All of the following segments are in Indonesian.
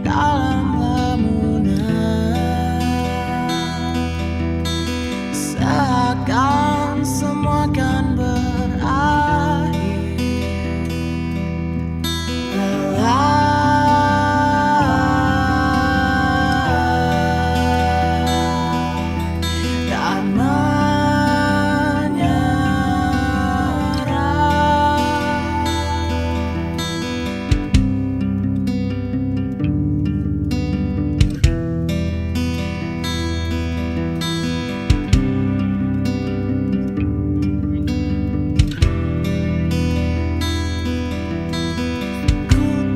dalam lamunan, seakan semua kan berakhir.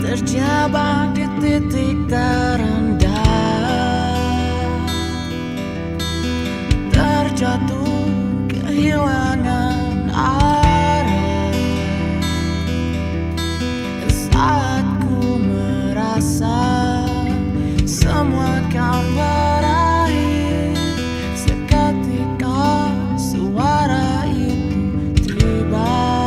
Dan terjebak di titik terendah, terjatuh kehilangan arah. Saat ku merasa semua kan berakhir, seketika suara itu tiba.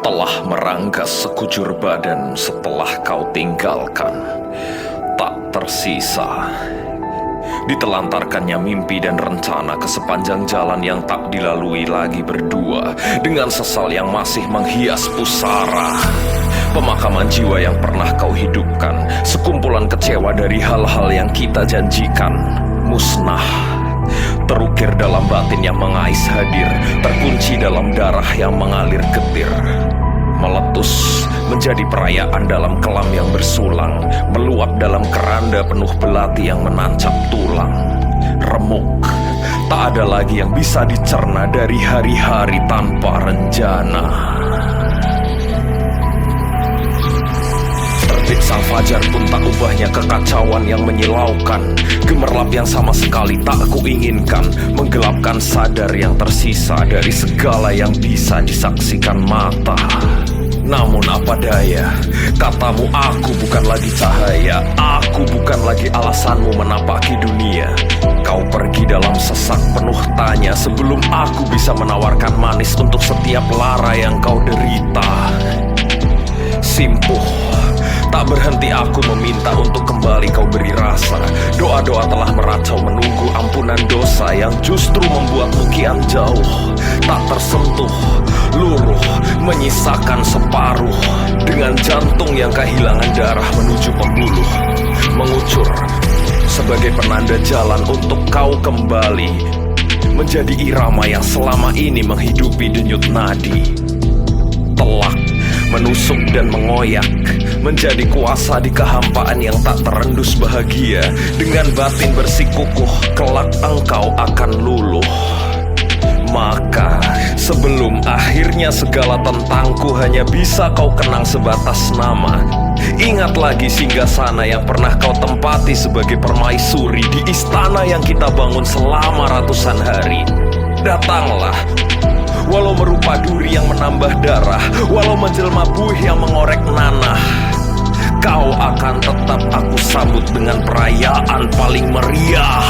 Telah meranggas sekujur badan setelah kau tinggalkan, tak tersisa. Ditelantarkannya mimpi dan rencana ke sepanjang jalan yang tak dilalui lagi berdua, dengan sesal yang masih menghias pusara. Pemakaman jiwa yang pernah kau hidupkan, sekumpulan kecewa dari hal-hal yang kita janjikan, musnah. Terukir dalam batin yang mengais hadir, terkunci dalam darah yang mengalir getir. Meletus menjadi perayaan dalam kelam yang bersulang, meluap dalam keranda penuh belati yang menancap tulang. Remuk, tak ada lagi yang bisa dicerna dari hari-hari tanpa rencana. Terbit sang fajar pun tak ubahnya kekacauan yang menyilaukan. Gemerlap yang sama sekali tak kuinginkan, menggelapkan sadar yang tersisa dari segala yang bisa disaksikan mata. Namun apa daya, katamu aku bukan lagi cahaya, aku bukan lagi alasanmu menapaki dunia. Kau pergi dalam sesak penuh tanya sebelum aku bisa menawarkan manis untuk setiap lara yang kau derita. Simpuh, tak berhenti aku meminta untuk kembali kau beri rasa. Doa-doa telah meracau menunggu ampunan dosa yang justru membuatmu kian jauh, tak tersentuh, luruh, menyisakan separuh. Dengan jantung yang kehilangan darah menuju pembuluh, mengucur sebagai penanda jalan untuk kau kembali menjadi irama yang selama ini menghidupi denyut nadi. Telak, menusuk dan mengoyak, menjadi kuasa di kehampaan yang tak terendus bahagia. Dengan batin bersikukuh, kelak engkau akan luluh. Maka sebelum akhirnya segala tentangku hanya bisa kau kenang sebatas nama, ingat lagi singgasana yang pernah kau tempati sebagai permaisuri di istana yang kita bangun selama ratusan hari. Datanglah, walau merupa duri yang menambah darah, walau menjelma buih yang mengorek nanah, kau akan tetap aku sambut dengan perayaan paling meriah.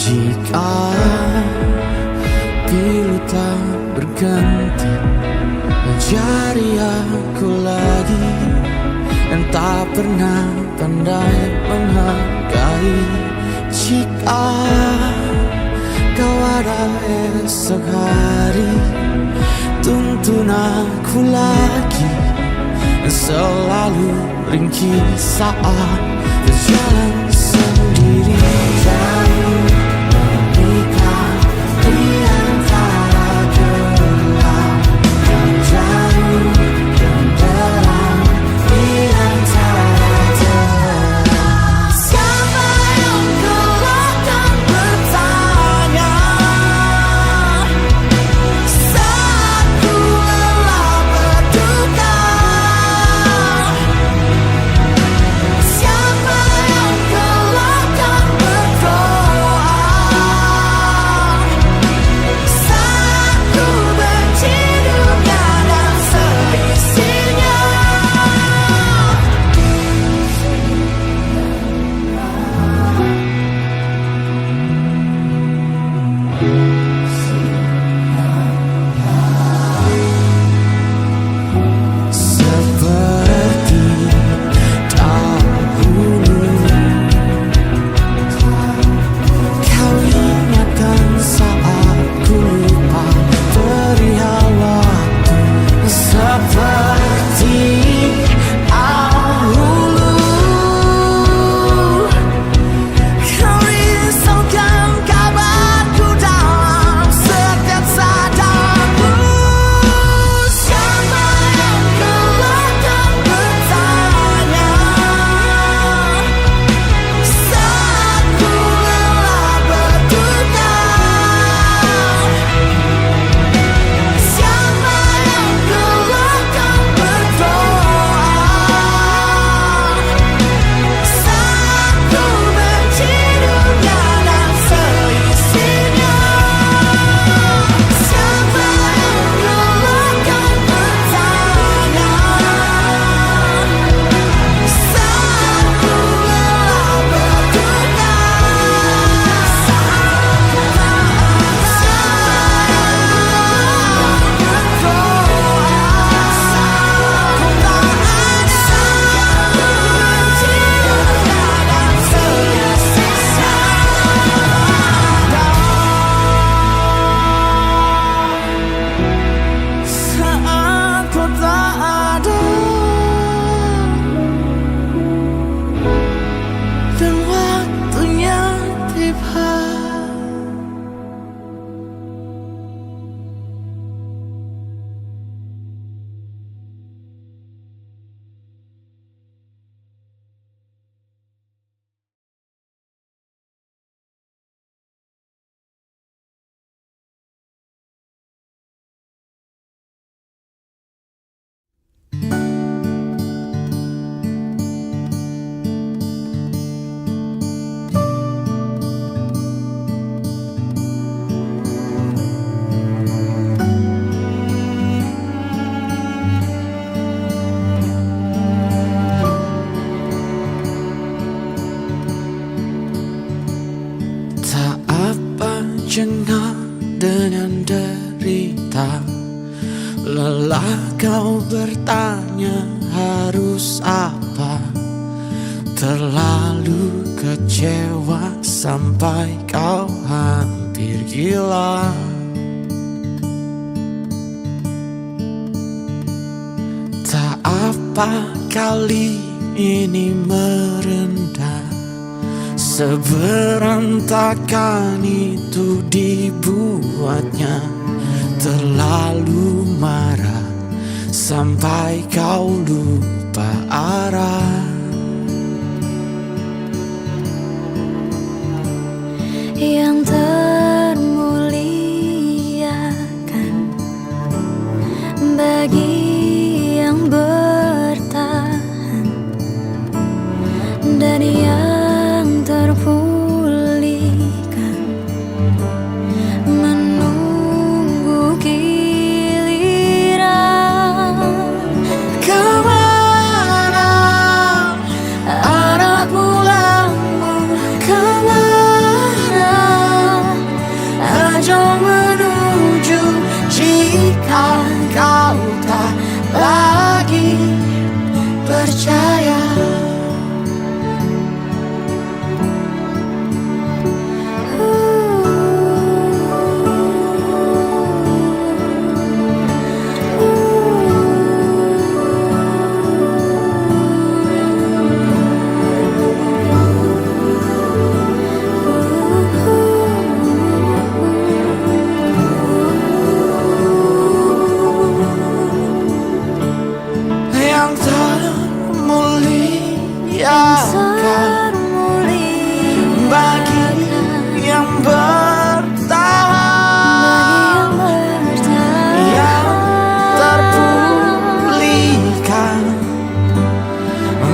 Jika pilu tak berganti menjadi aku lagi, dan tak pernah pandai menghargai. Jika kau ada esok hari, tuntun aku lagi, dan selalu ringkih saat berjalan sendiri. Jauh menikah di antara gelap, dan jauh genderang di antara terang. Siapa yang kau akan bertanya tercengang dengan derita. Lelah kau bertanya harus apa. Terlalu kecewa sampai kau hampir gila. Tak apa kali ini merendah, seberantakan itu dibuatnya. Terlalu marah sampai kau lupa arah. Yang termuliakan bagi yang bertahan, dan yang terpulihkan menunggu giliran. Kemana arah pulangmu? Kemana ajang menuju jika kau tak lagi percaya? Yang termuliakan bagi yang bertahan, yang terpulihkan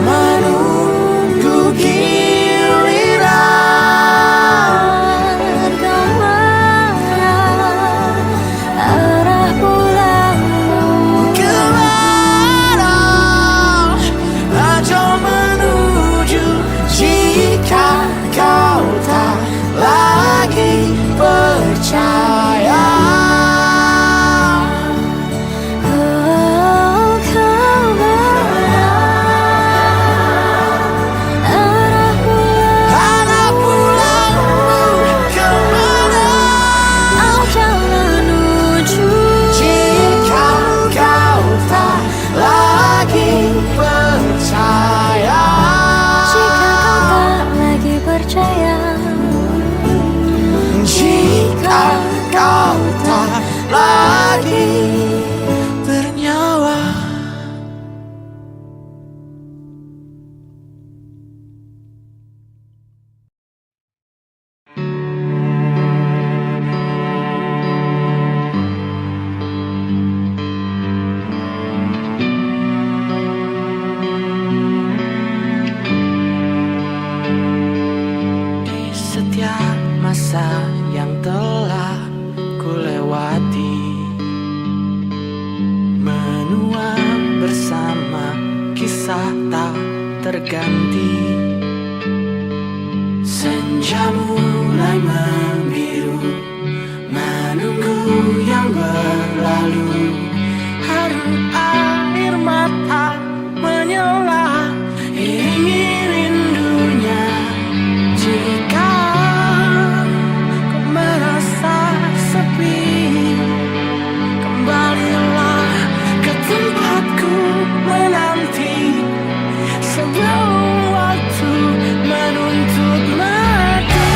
menunggu giliran. Kemana arah pulangmu? Kemana ajang menuju jika kau tak lagi percaya? Oh, kemana arah pulang? Arah pulangmu kemana Ajang menuju jika kau tak lagi percaya? jika kau tak lagi percaya. Jika kau tak lagi bernyawa. Di setiap masa yang telah kulewati, menua bersama kisah tak terganti. Senja mulai membiru, menunggu yang berlalu. Haru air mata menyala, iringi rindunya. Jika kau merasa sepi, kembalilah ke tempatku menanti. Sebelum waktu menuntut mati,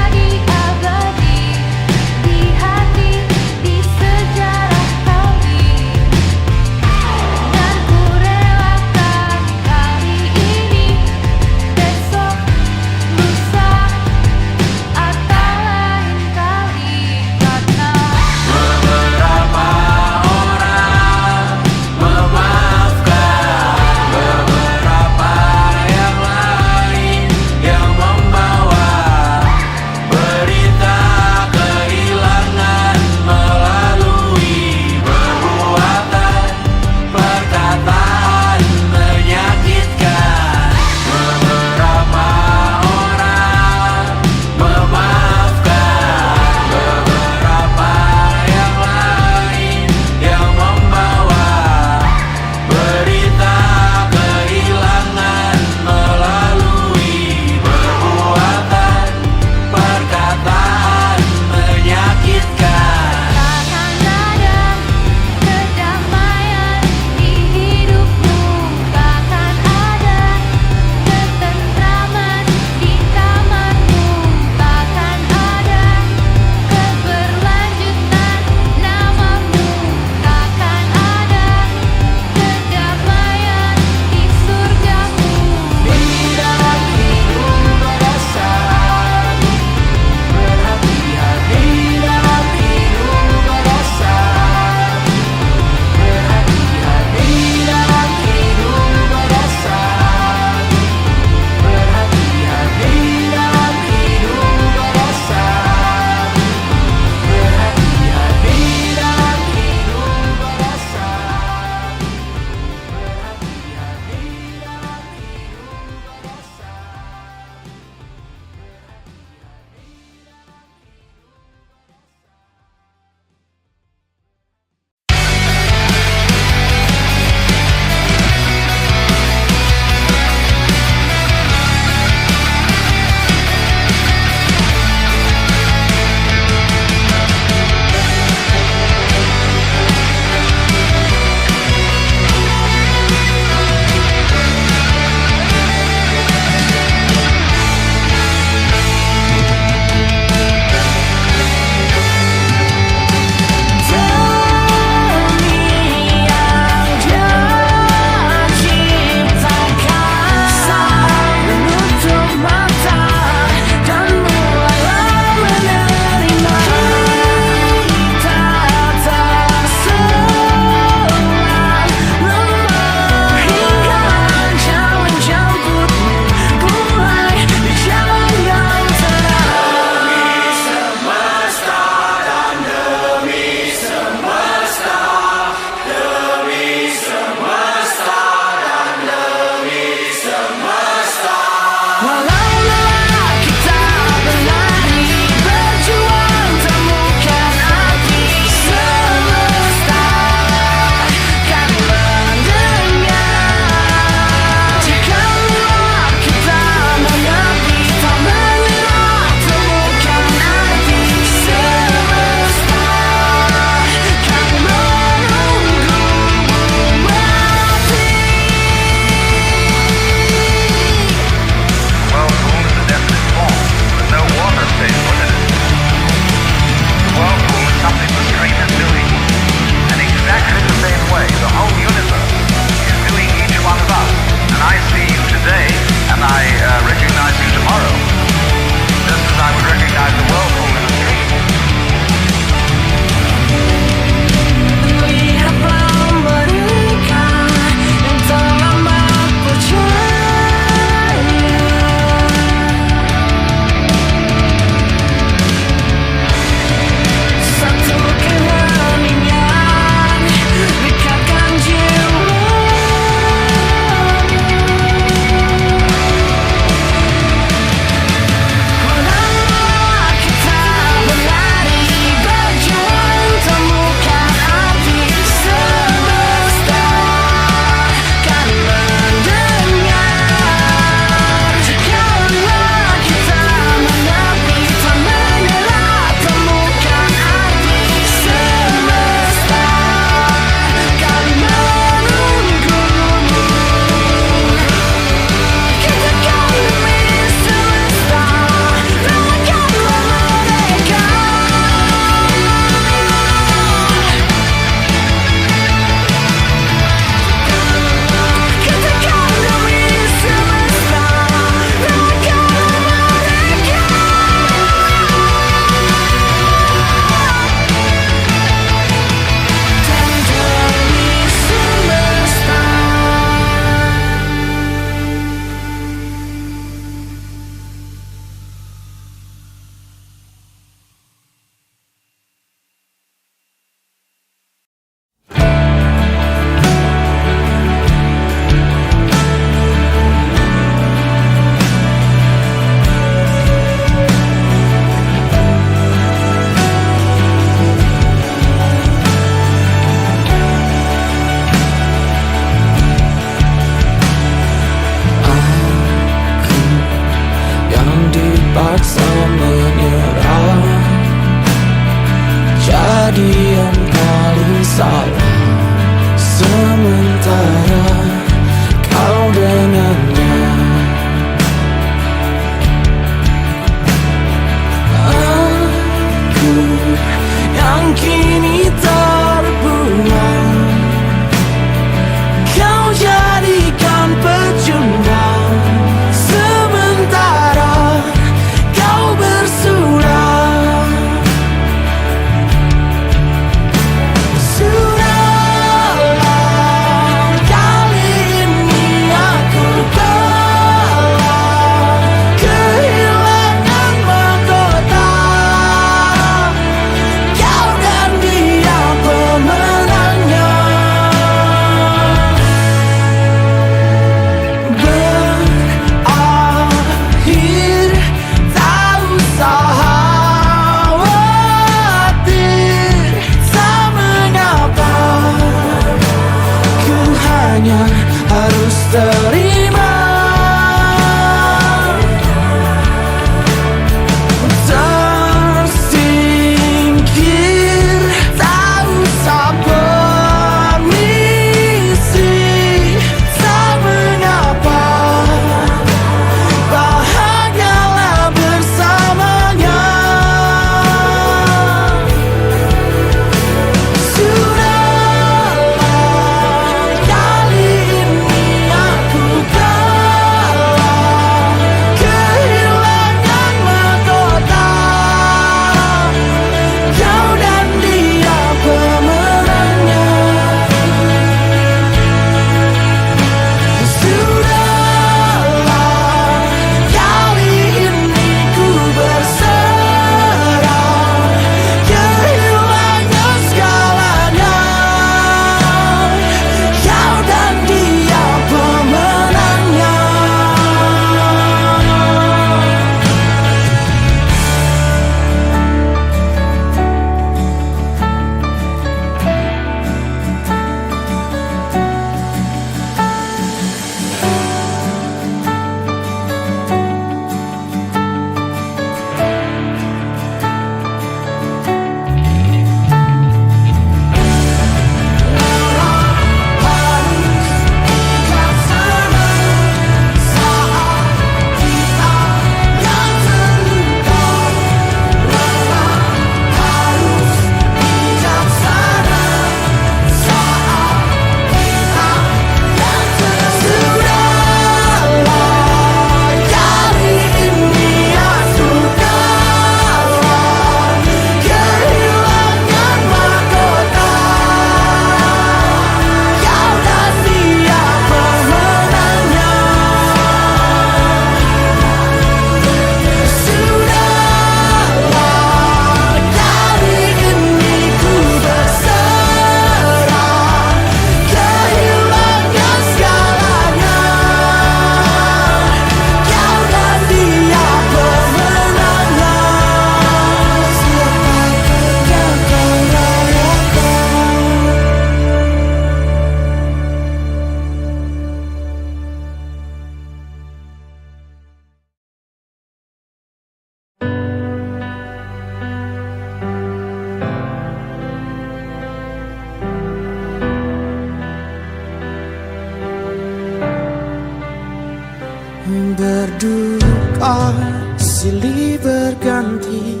Berduka silih berganti,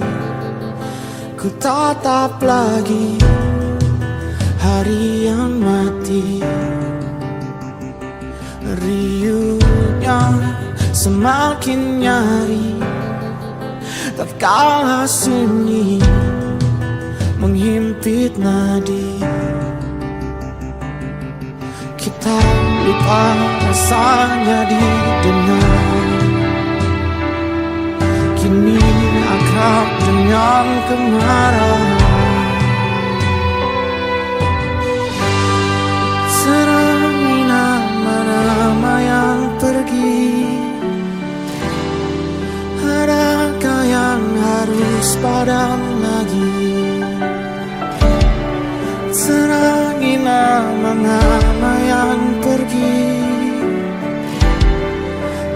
ku tatap lagi hari yang mati. Riuhnya semakin nyari, tatkala sunyi menghimpit nadi. Kita lupa rasanya didengar, kini akrab dengan kemarahan. Serangi nama-nama yang pergi, adakah yang harus padam lagi? Serangi nama-nama yang pergi,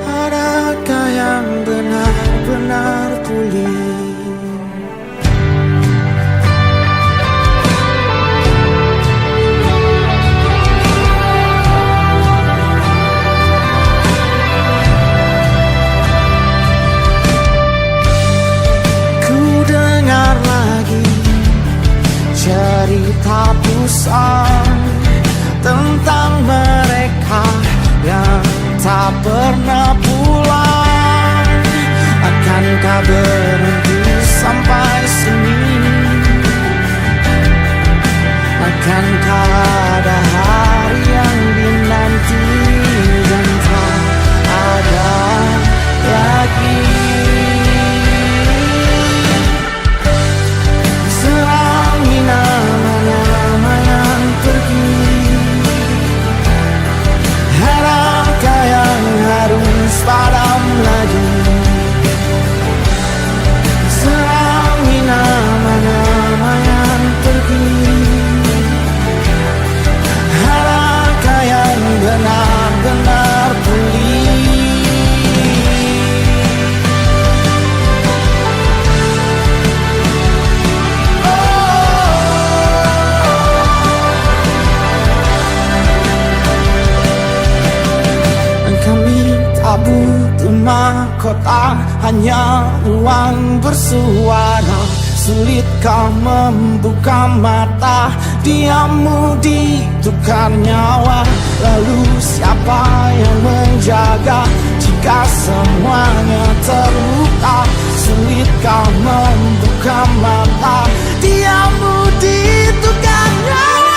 adakah yang benar-benar pulih? Ku dengar lagi cerita pusat tentang mereka yang tak pernah pulang. Akankah berhenti sampai sini? Akankah ada hari yang dinanti dan tak ada lagi? Serangi nama-nama yang pergi, adakah yang harus padam lagi? Serangi nama-nama yang pergi, adakah yang benar-benar pulih? Butuh mahkota, hanya ruang bersuara. Sulitkah membuka mata, diammu ditukar nyawa. Lalu siapa yang menjaga jika semuanya terluka? Sulitkah membuka mata, diammu ditukar nyawa.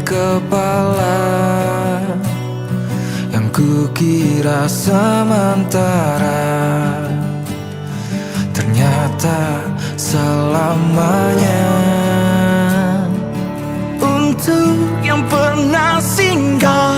kepala. Yang kukira sementara, ternyata selamanya. Untuk yang pernah singgah